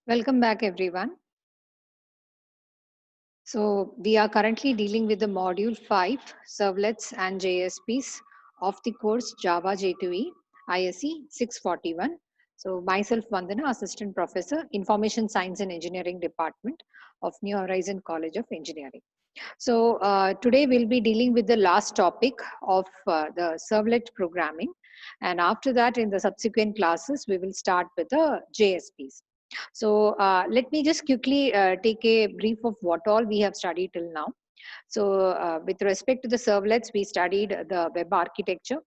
Welcome back, everyone. So, we are currently dealing with the module 5, servlets and JSPs of the course Java J2E, ISE 641. So, myself, Vandana, Assistant Professor, Information Science and Engineering Department of New Horizon College of Engineering. So, today we'll be dealing with the last topic of the servlet programming. And after that, in the subsequent classes, we will start with the JSPs. So let me just quickly take a brief of what all we have studied till now. So with respect to the servlets, we studied the web architecture.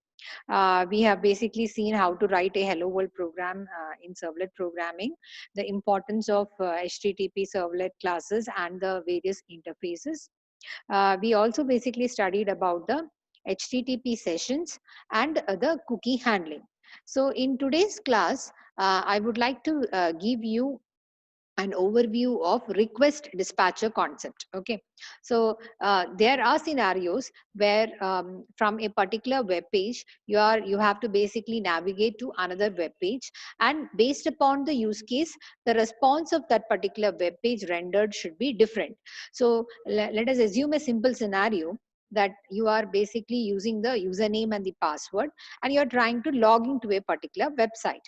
We have basically seen how to write a hello world program in servlet programming, the importance of HTTP servlet classes and the various interfaces. We also basically studied about the HTTP sessions and the cookie handling. So in today's class, I would like to give you an overview of request dispatcher concept. Okay, so there are scenarios where from a particular web page you have to basically navigate to another web page, and based upon the use case, the response of that particular web page rendered should be different. So let us assume a simple scenario that you are basically using the username and the password, and you are trying to log into a particular website.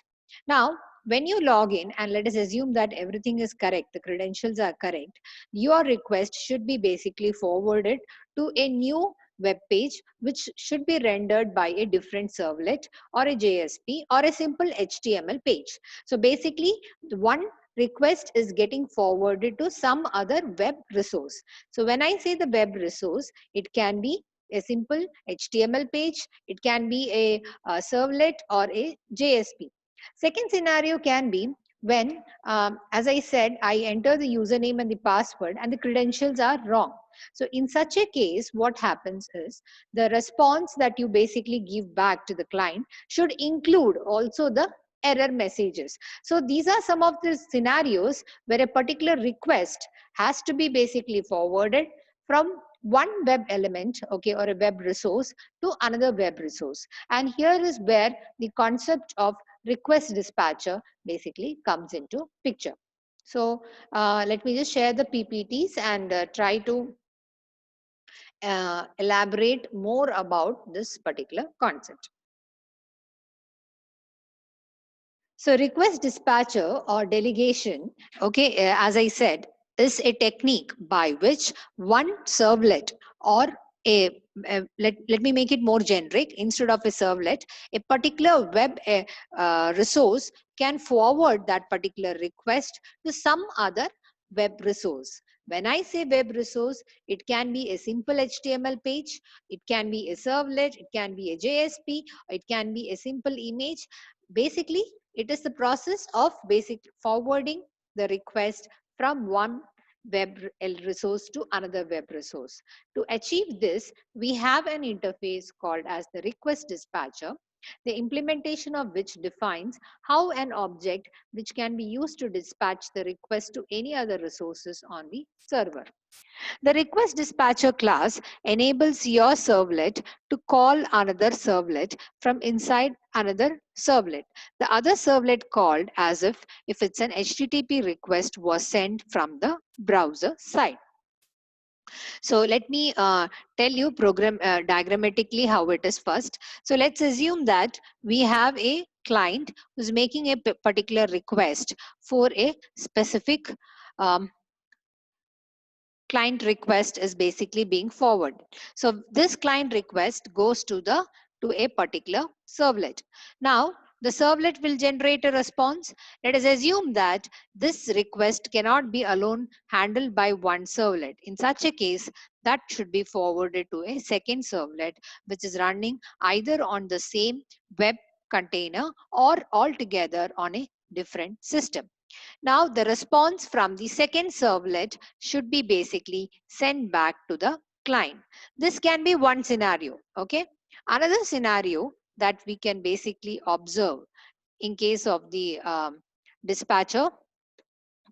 Now, when you log in, and let us assume that everything is correct, the credentials are correct, your request should be basically forwarded to a new web page which should be rendered by a different servlet or a JSP or a simple HTML page. So basically, one request is getting forwarded to some other web resource. So when I say the web resource, it can be a simple HTML page, it can be a servlet or a JSP. Second scenario can be when, as I said, I enter the username and the password and the credentials are wrong. So in such a case, what happens is the response that you basically give back to the client should include also the error messages. So these are some of the scenarios where a particular request has to be basically forwarded from one web element, okay, or a web resource to another web resource. And here is where the concept of request dispatcher basically comes into picture. So let me just share the PPTs and try to elaborate more about this particular concept. So request dispatcher or delegation, okay, as I said, is a technique by which one servlet or let me make it more generic. Instead of a servlet, a particular web resource can forward that particular request to some other web resource. When I say web resource, it can be a simple HTML page, it can be a servlet, it can be a JSP, it can be a simple image. Basically, it is the process of basic forwarding the request from one web resource to another web resource. To achieve this, we have an interface called as the request dispatcher, the implementation of which defines how an object which can be used to dispatch the request to any other resources on the server. The request dispatcher class enables your servlet to call another servlet from inside another servlet. The other servlet called as if it's an HTTP request was sent from the browser side. So let me tell you program diagrammatically how it is first. So let's assume that we have a client who's making a particular request for a specific client request is basically being forwarded. So this client request goes to a particular servlet. Now the servlet will generate a response. Let us assume that this request cannot be alone handled by one servlet. In such a case, that should be forwarded to a second servlet, which is running either on the same web container or altogether on a different system. Now the response from the second servlet should be basically sent back to the client. This can be one scenario. Okay. Another scenario that we can basically observe in case of the dispatcher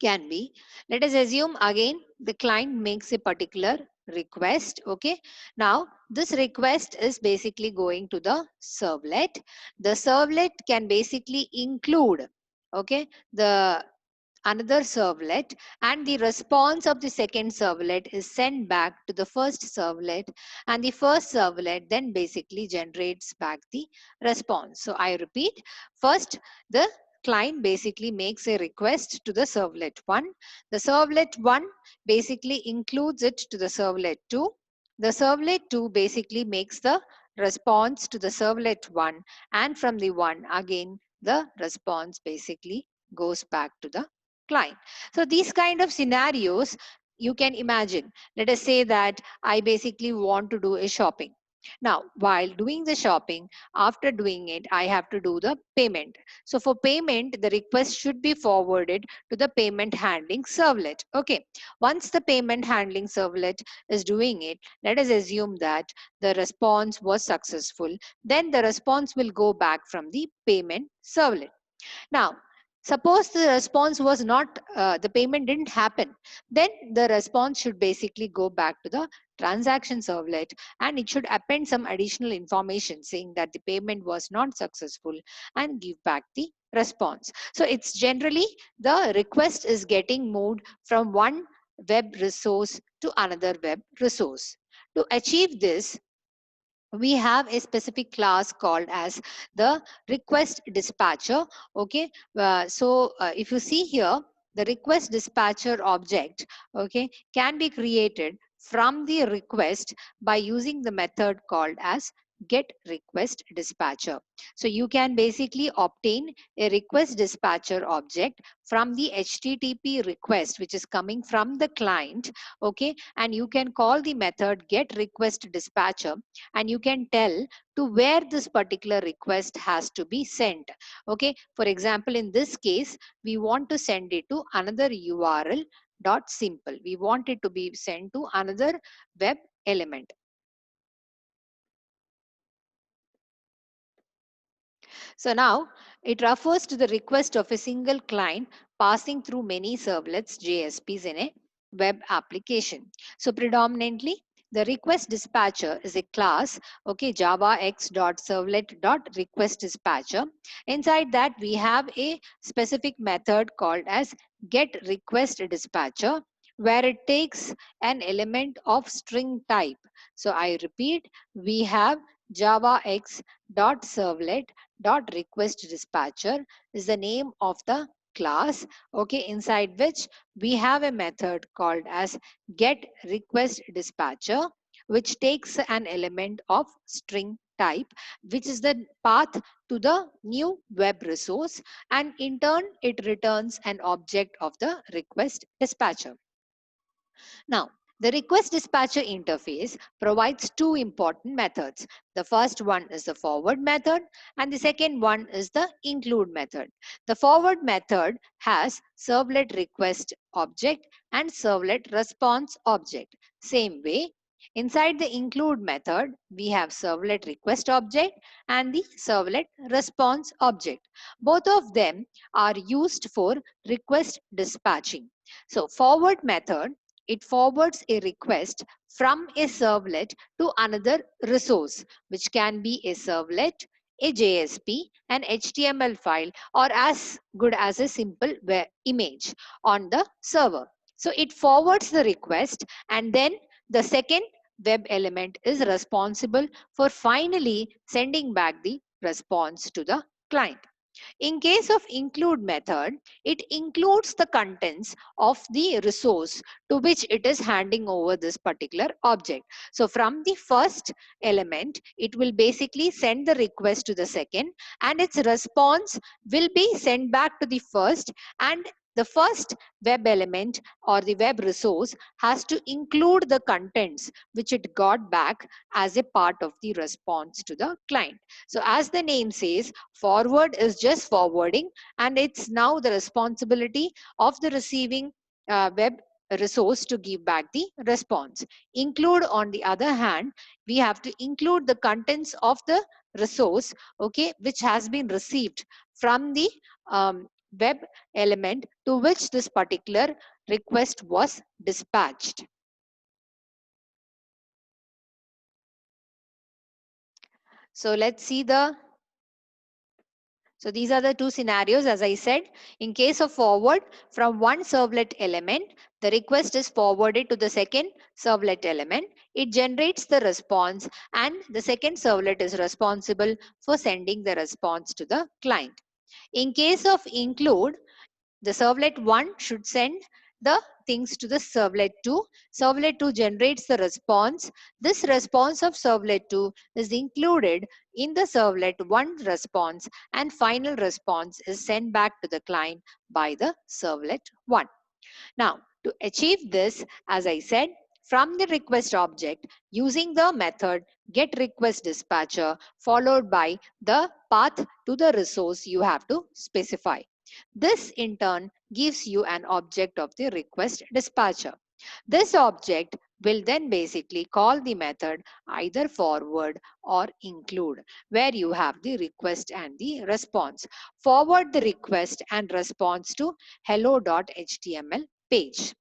can be, let us assume again the client makes a particular request. Okay. Now this request is basically going to the servlet. The servlet can basically include, okay, the another servlet, and the response of the second servlet is sent back to the first servlet, and the first servlet then basically generates back the response. So I repeat, first the client basically makes a request to the servlet 1. The servlet 1 basically includes it to the servlet 2. The servlet 2 basically makes the response to the servlet 1, and from the 1 again the response basically goes back to the client. So these kind of scenarios you can imagine. Let us say that I basically want to do a shopping. Now, while doing the shopping, after doing it, I have to do the payment. So for payment, the request should be forwarded to the payment handling servlet. Okay. Once the payment handling servlet is doing it, let us assume that the response was successful. Then the response will go back from the payment servlet. Now, suppose the response was not, the payment didn't happen, then the response should basically go back to the transaction servlet, and it should append some additional information saying that the payment was not successful and give back the response. So it's generally the request is getting moved from one web resource to another web resource. To achieve this, we have a specific class called as the request dispatcher. Okay. If you see here, the request dispatcher object, okay, can be created from the request by using the method called as get request dispatcher. So you can basically obtain a request dispatcher object from the HTTP request which is coming from the client. Okay, and you can call the method get request dispatcher, and you can tell to where this particular request has to be sent. Okay, for example, in this case, we want to send it to another URL dot simple. We want it to be sent to another web element. So now it refers to the request of a single client passing through many servlets, JSPs, in a web application. So predominantly the request dispatcher is a class, okay, Java x.servlet.request dispatcher. Inside that we have a specific method called as get request dispatcher, where it takes an element of string type. So I repeat, we have Java x.servlet dot request dispatcher is the name of the class, okay, inside which we have a method called as get request dispatcher, which takes an element of string type, which is the path to the new web resource, and in turn it returns an object of the request dispatcher. Now, the request dispatcher interface provides two important methods. The first one is the forward method, and the second one is the include method. The forward method has servlet request object and servlet response object. Same way, inside the include method, we have servlet request object and the servlet response object. Both of them are used for request dispatching. So forward method, it forwards a request from a servlet to another resource, which can be a servlet, a JSP, an HTML file, or as good as a simple web image on the server. So it forwards the request, and then the second web element is responsible for finally sending back the response to the client. In case of include method, it includes the contents of the resource to which it is handing over this particular object. So from the first element, it will basically send the request to the second, and its response will be sent back to the first, and the first web element or the web resource has to include the contents which it got back as a part of the response to the client. So as the name says, forward is just forwarding, and it's now the responsibility of the receiving web resource to give back the response. Include, on the other hand, we have to include the contents of the resource, okay, which has been received from the web element to which this particular request was dispatched. So let's see the So these are the two scenarios. As I said, in case of forward, from one servlet element, the request is forwarded to the second servlet element. It generates the response, and the second servlet is responsible for sending the response to the client. In case of include, the servlet 1 should send the things to the servlet 2. Servlet 2 generates the response. This response of servlet 2 is included in the servlet 1 response, and final response is sent back to the client by the servlet 1. Now, to achieve this, as I said, from the request object, using the method getRequestDispatcher followed by the path to the resource you have to specify. This in turn gives you an object of the request dispatcher. This object will then basically call the method either forward or include, where you have the request and the response. Forward the request and response to hello.html page.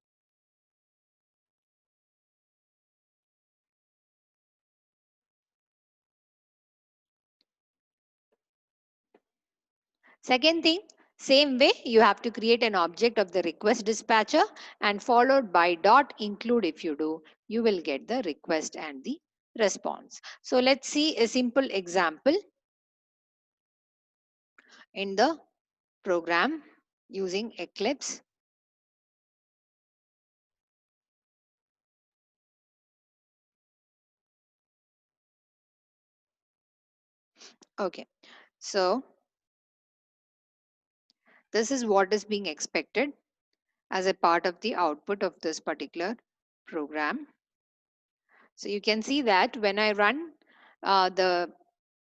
Second thing, same way you have to create an object of the request dispatcher and followed by dot include. If you do, you will get the request and the response. So let's see a simple example in the program using Eclipse. Okay, so this is what is being expected as a part of the output of this particular program. So you can see that when I run the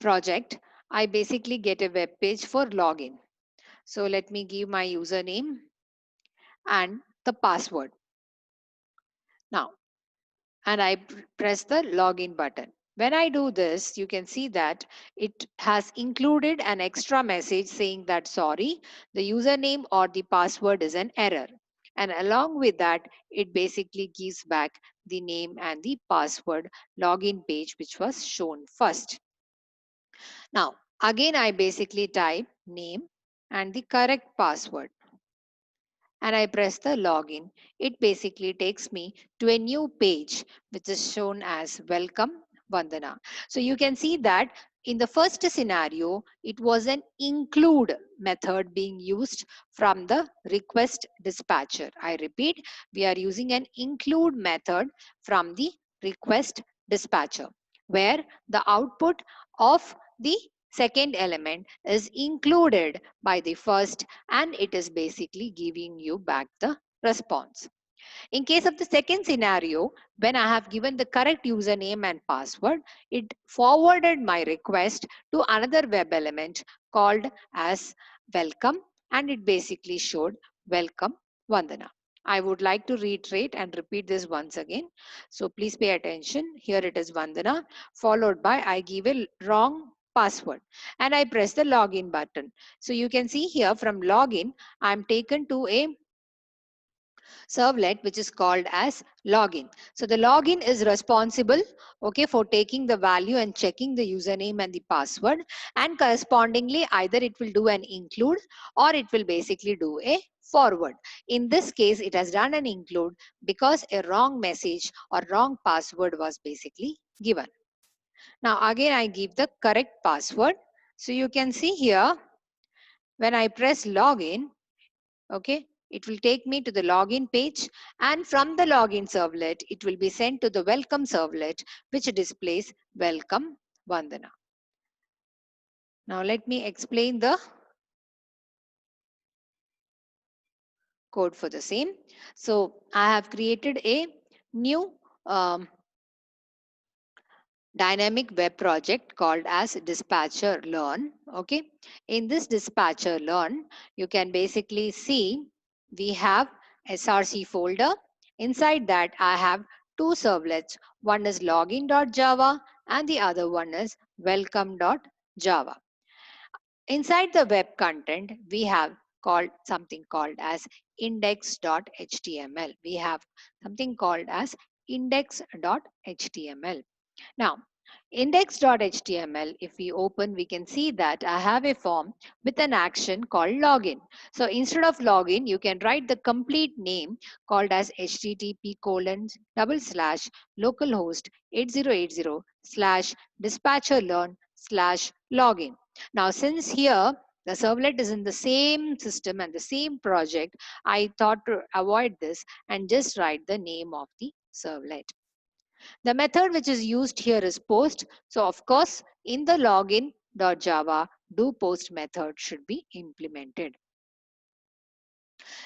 project, I basically get a web page for login. So let me give my username and the password. Now, and I press the login button. When I do this, you can see that it has included an extra message saying that sorry, the username or the password is an error. And along with that, it basically gives back the name and the password login page, which was shown first. Now, again, I basically type name and the correct password and I press the login. It basically takes me to a new page which is shown as welcome Vandana. So you can see that in the first scenario, it was an include method being used from the request dispatcher. I repeat, we are using an include method from the request dispatcher, where the output of the second element is included by the first, and it is basically giving you back the response. In case of the second scenario, when I have given the correct username and password, it forwarded my request to another web element called as welcome, and it basically showed welcome Vandana. I would like to reiterate and repeat this once again. So please pay attention. Here it is Vandana, followed by I give a wrong password and I press the login button. So you can see here from login, I'm taken to a servlet which is called as login. So the login is responsible, okay, for taking the value and checking the username and the password, and correspondingly either it will do an include or it will basically do a forward. In this case, it has done an include because a wrong message or wrong password was basically given. Now again, I give the correct password. So you can see here when I press login, okay, it will take me to the login page, and from the login servlet it will be sent to the welcome servlet which displays welcome Vandana. Now let me explain the code for the same. So I have created a new dynamic web project called as dispatcher learn. Okay, in this dispatcher learn you can basically see we have src folder. Inside that I have two servlets. One is login.java and the other one is welcome.java. Inside the web content we have called something called as index.html. We have something called as index.html. Now, Index.html, if we open, we can see that I have a form with an action called login. So instead of login, you can write the complete name called as http:// localhost 8080 / dispatcher learn / login. Now, since here the servlet is in the same system and the same project, I thought to avoid this and just write the name of the servlet. The method which is used here is post. So of course, in the login.java, do post method should be implemented.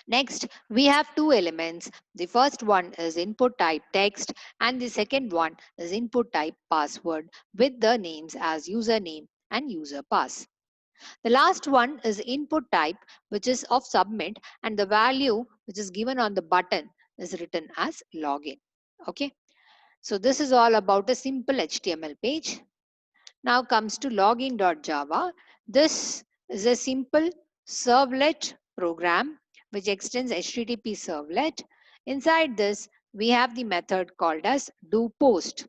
Next, we have two elements. The first one is input type text and the second one is input type password with the names as username and user pass. The last one is input type, which is of submit, and the value which is given on the button is written as login. Okay. So this is all about a simple HTML page. Now comes to login.java. This is a simple servlet program which extends HTTP servlet. Inside this, we have the method called as doPost.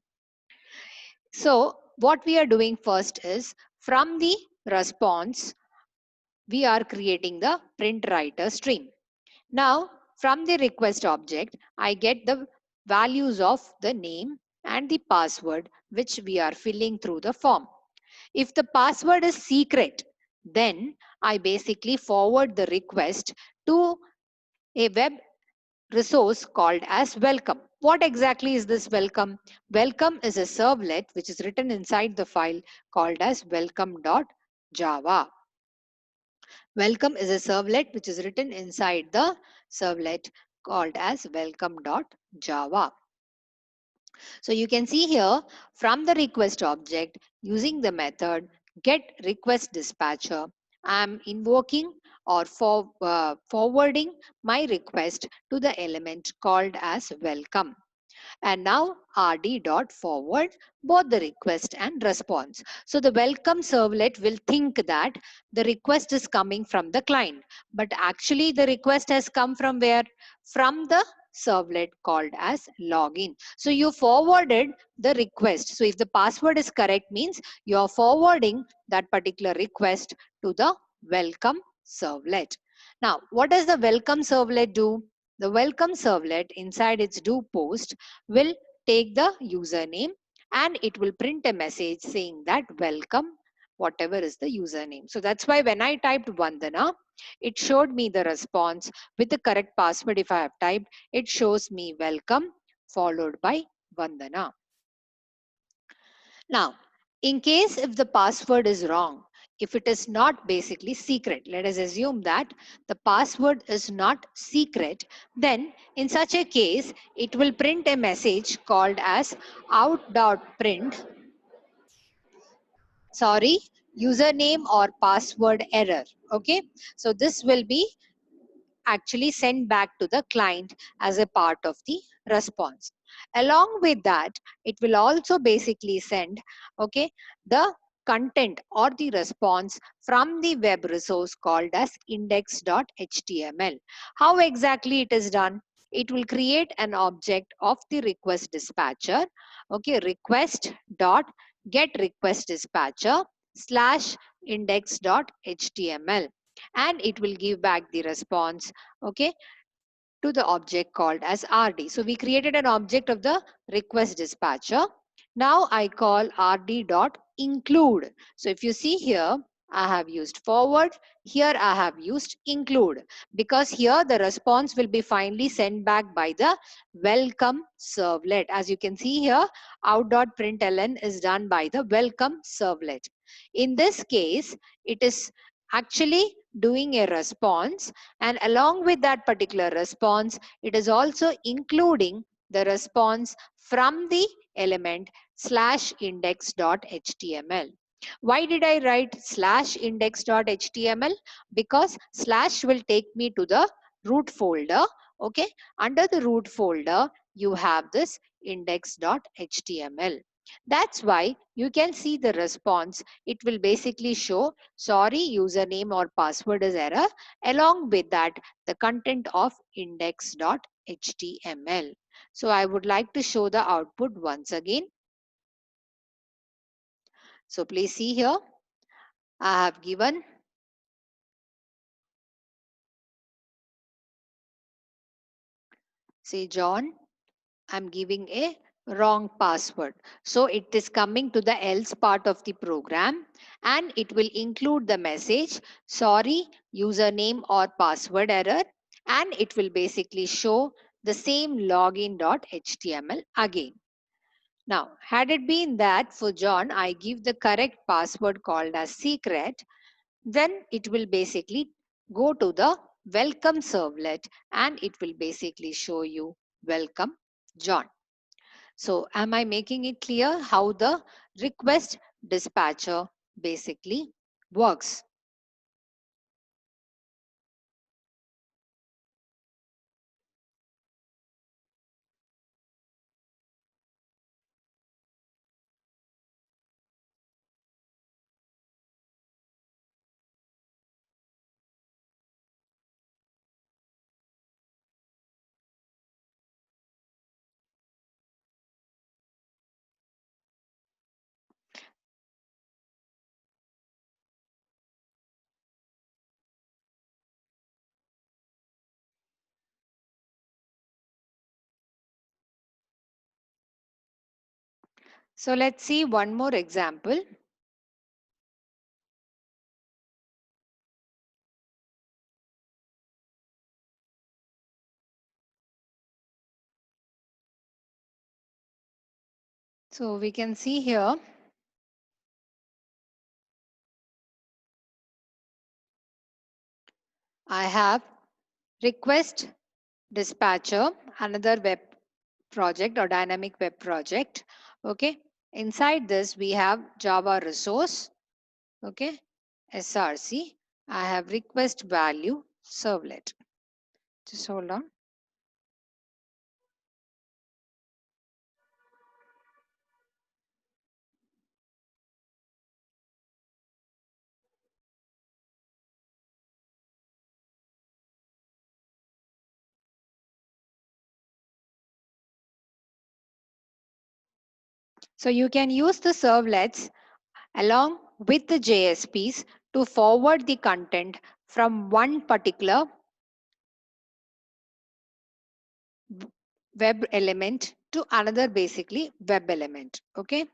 So what we are doing first is from the response, we are creating the print writer stream. Now, from the request object, I get the values of the name and the password which we are filling through the form. If the password is secret, then I basically forward the request to a web resource called as welcome. What exactly is this welcome? Welcome is a servlet which is written inside the file called as welcome.java. Welcome is a servlet which is written inside the servlet called as welcome.java. So you can see here from the request object using the method get request dispatcher, I am invoking or forwarding my request to the element called as welcome. And now rd.forward both the request and response. So the welcome servlet will think that the request is coming from the client, but actually the request has come from where? From the servlet called as login. So you forwarded the request. So if the password is correct, means you are forwarding that particular request to the welcome servlet. Now, what does the welcome servlet do? The welcome servlet inside its do post will take the username and it will print a message saying that welcome whatever is the username. So that's why when I typed Vandana, it showed me the response with the correct password. If I have typed, it shows me welcome followed by Vandana. Now, in case if the password is wrong, if it is not basically secret, let us assume that the password is not secret, then in such a case, it will print a message called as out.print, sorry, username or password error. Okay, so this will be actually sent back to the client as a part of the response. Along with that, it will also basically send, okay, the content or the response from the web resource called as index.html. How exactly it is done? It will create an object of the request dispatcher, okay, request dot get request dispatcher / index.html, and it will give back the response, okay, to the object called as rd. So we created an object of the request dispatcher. Now I call rd.include. So if you see here, I have used forward, here I have used include, because here the response will be finally sent back by the welcome servlet. As you can see here, out.println is done by the welcome servlet. In this case, it is actually doing a response, and along with that particular response, it is also including the response from the element /index.html. Why did I write /index.html? Because slash will take me to the root folder. Okay, under the root folder, you have this index.html. That's why you can see the response. It will basically show sorry, username or password is error. Along with that, the content of index.html. So I would like to show the output once again. So please see here, I have given say John, I'm giving a wrong password. So it is coming to the else part of the program and it will include the message, sorry, username or password error, and it will basically show the same login.html again. Now, had it been that for John, I give the correct password called as secret, then it will basically go to the welcome servlet and it will basically show you welcome John. So am I making it clear how the request dispatcher basically works? So let's see one more example. So we can see here, I have request dispatcher, another web project or dynamic web project. Okay. Inside this, we have Java resource. Okay. SRC. I have request value servlet. Just hold on. So you can use the servlets along with the JSPs to forward the content from one particular web element to another basically web element. Okay.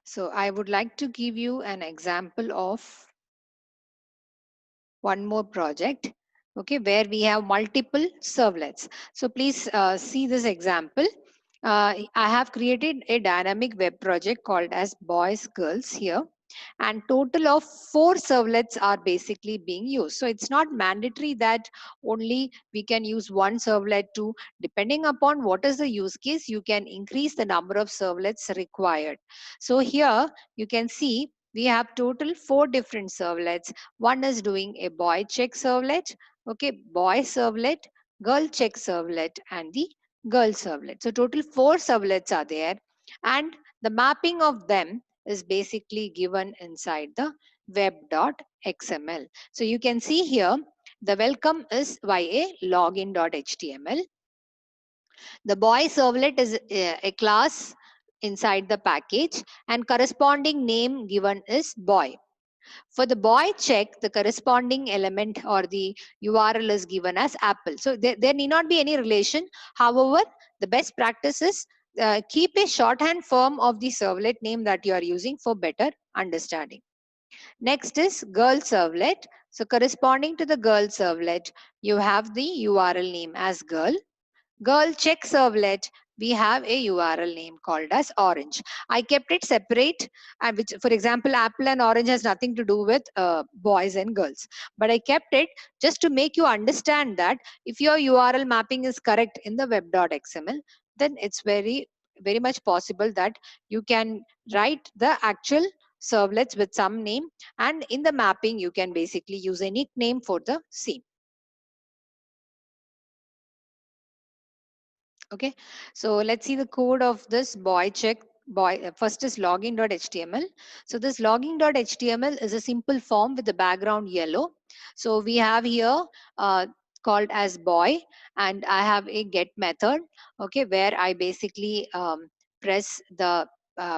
So I would like to give you an example of one more project, okay, where we have multiple servlets. So please see this example. I have created a dynamic web project called as boys girls here, and total of 4 servlets are basically being used. So it's not mandatory that only we can use one servlet. To depending upon what is the use case, you can increase the number of servlets required. So here you can see we have total 4 different servlets. One is doing a boy check servlet, okay, boy servlet, girl check servlet, and the girl servlet. So total 4 servlets are there, and the mapping of them is basically given inside the web.xml. So you can see here the welcome is via login.html. The boy servlet is a class inside the package, and corresponding name given is boy. For the boy check, the corresponding element or the URL is given as Apple. So there need not be any relation. However, the best practice is keep a shorthand form of the servlet name that you are using for better understanding. Next is girl servlet. So corresponding to the girl servlet, you have the URL name as girl. Girl check servlet, we have a URL name called as orange. I kept it separate, which, for example, apple and orange has nothing to do with boys and girls. But I kept it just to make you understand that if your URL mapping is correct in the web.xml, then it's very much possible that you can write the actual servlets with some name, and in the mapping you can basically use a nickname for the same. Okay, so let's see the code of this boy check. First is login.html. So this login.html is a simple form with the background yellow. So we have here called as boy, and I have a get method, okay, where I basically press the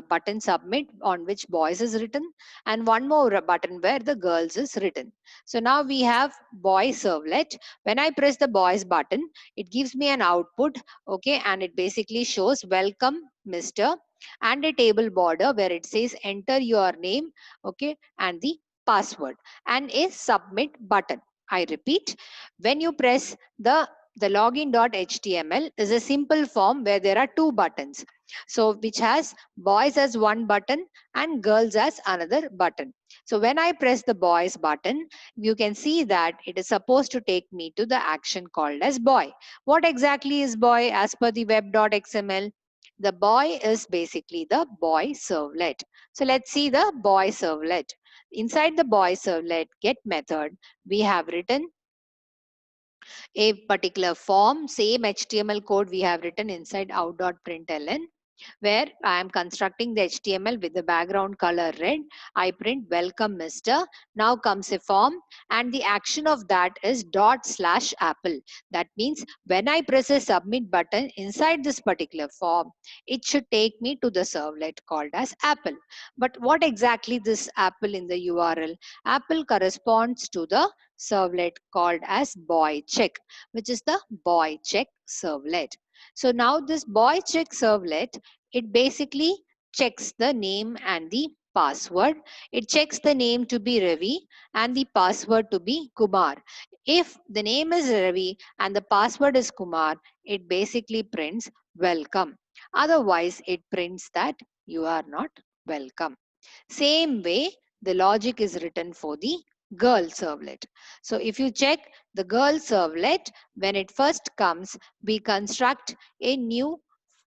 button submit on which boys is written, and one more button where the girls is written. So now we have boy servlet. When I press the boys button, it gives me an output, okay, and it basically shows welcome Mr. and a table border where it says enter your name, okay, and the password, and a submit button. I repeat, when you press the login.html is a simple form where there are two buttons. So which has boys as one button and girls as another button. So when I press the boys button, you can see that it is supposed to take me to the action called as boy. What exactly is boy as per the web.xml? The boy is basically the boy servlet. So let's see the boy servlet. Inside the boy servlet get method, we have written a particular form, same HTML code we have written inside out.println, where I am constructing the HTML with the background color red. I print welcome Mr. Now comes a form, and the action of that is /apple. That means when I press a submit button inside this particular form, it should take me to the servlet called as apple. But what exactly this apple in the URL? Apple corresponds to the servlet called as boy check, which is the boy check servlet. So now this boy check servlet, it basically checks the name and the password. It checks the name to be Ravi and the password to be Kumar. If the name is Ravi and the password is Kumar, it basically prints welcome. Otherwise, it prints that you are not welcome. Same way, the logic is written for the girl servlet. So if you check the girl servlet, when it first comes, we construct a new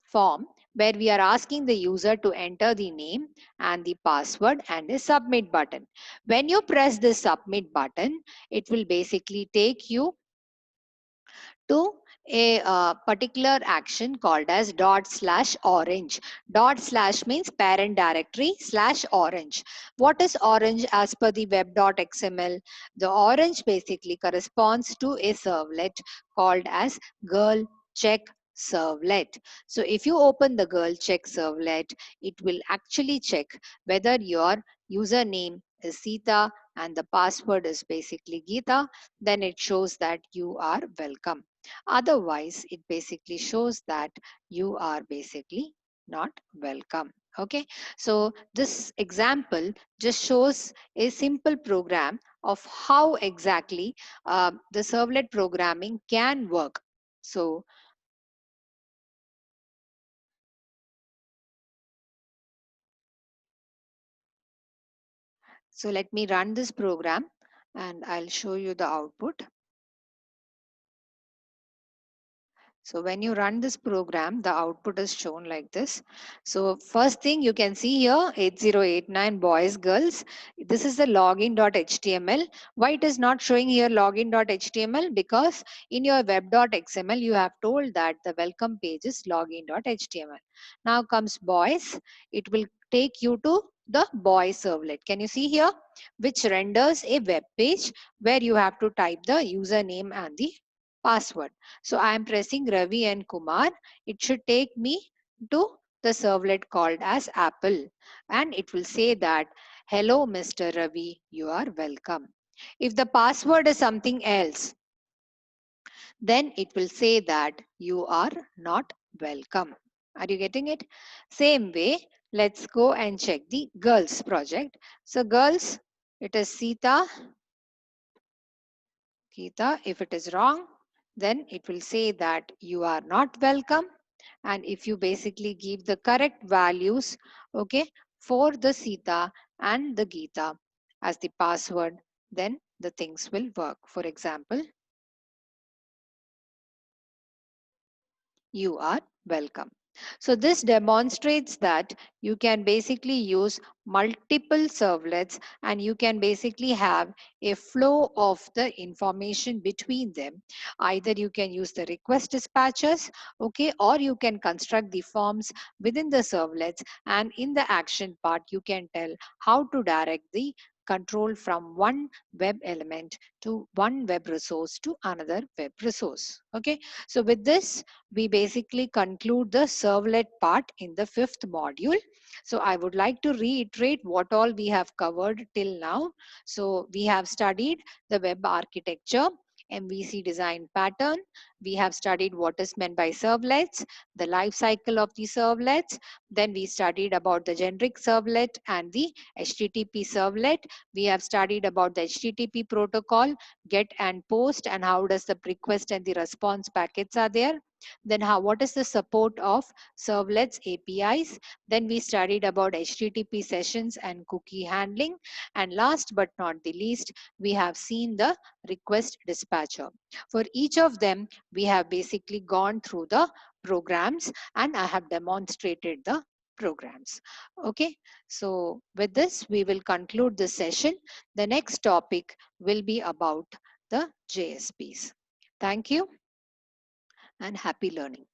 form where we are asking the user to enter the name and the password and a submit button. When you press the submit button, it will basically take you to a particular action called as /orange. / means parent directory /orange. What is orange as per the web.xml? The orange basically corresponds to a servlet called as girl check servlet. So if you open the girl check servlet, it will actually check whether your username is Sita and the password is basically Geeta. Then it shows that you are welcome. Otherwise, it basically shows that you are basically not welcome. Okay, so this example just shows a simple program of how exactly the servlet programming can work. So let me run this program and I'll show you the output. So when you run this program, the output is shown like this. So first thing you can see here, 8089 boys, girls. This is the login.html. Why it is not showing here login.html? Because in your web.xml, you have told that the welcome page is login.html. Now comes boys. It will take you to the boy servlet. Can you see here? Which renders a web page where you have to type the username and the password. So I am pressing Ravi and Kumar. It should take me to the servlet called as Apple, and it will say that hello Mr. Ravi, you are welcome. If the password is something else, then it will say that you are not welcome. Are you getting it? Same way, let's go and check the girls project. So girls, it is Sita, Geeta. If it is wrong, then it will say that you are not welcome. And if you basically give the correct values, okay, for the Sita and the Geeta as the password, then the things will work. For example, you are welcome. So this demonstrates that you can basically use multiple servlets and you can basically have a flow of the information between them. Either you can use the request dispatchers, okay, or you can construct the forms within the servlets, and in the action part, you can tell how to direct the control from one web element to one web resource to another web resource. Okay, so with this, we basically conclude the servlet part in the fifth module. So I would like to reiterate what all we have covered till now. So we have studied the web architecture, MVC design pattern. We have studied what is meant by servlets, the life cycle of the servlets. Then we studied about the generic servlet and the HTTP servlet. We have studied about the HTTP protocol, get and post, and how does the request and the response packets are there. Then what is the support of servlets APIs. Then we studied about HTTP sessions and cookie handling. And last but not the least, we have seen the request dispatcher. For each of them, we have basically gone through the programs and I have demonstrated the programs. Okay, so with this, we will conclude this session. The next topic will be about the JSPs. Thank you and happy learning.